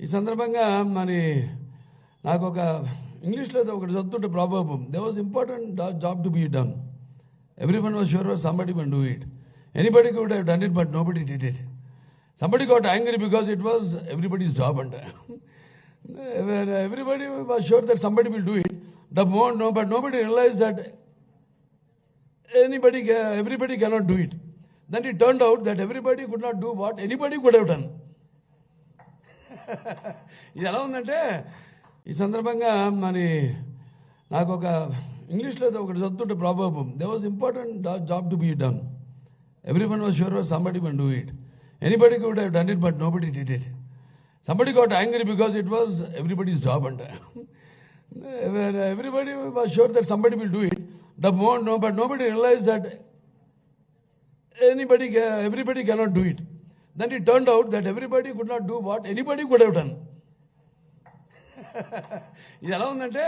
ఈ సందర్భంగా మరి నాకు ఒక ఇంగ్లీష్లో ఒకటి చదువుతుంటే problem they was important job to be done every one was sure somebody one do it anybody could have done it but nobody did it somebody got angry because it was everybody's job అంట everybody was sure that somebody will do it but nobody realize that everybody cannot do it. Then it turned out that everybody could not do what anybody could have done. ఇది ఎలా ఉందంటే ఈ సందర్భంగా మరి నాకు ఒక ఇంగ్లీష్లో ఒకటి చదువుతుంటే problem they was important job to be done every one was sure somebody one do it anybody could have done it but nobody did it somebody got angry because it was everybody's job అంట everybody was sure that somebody will do it. But nobody realized that everybody cannot do it. Then it turned out that everybody could not do what anybody could have done. ఇది ఎలా ఉందంటే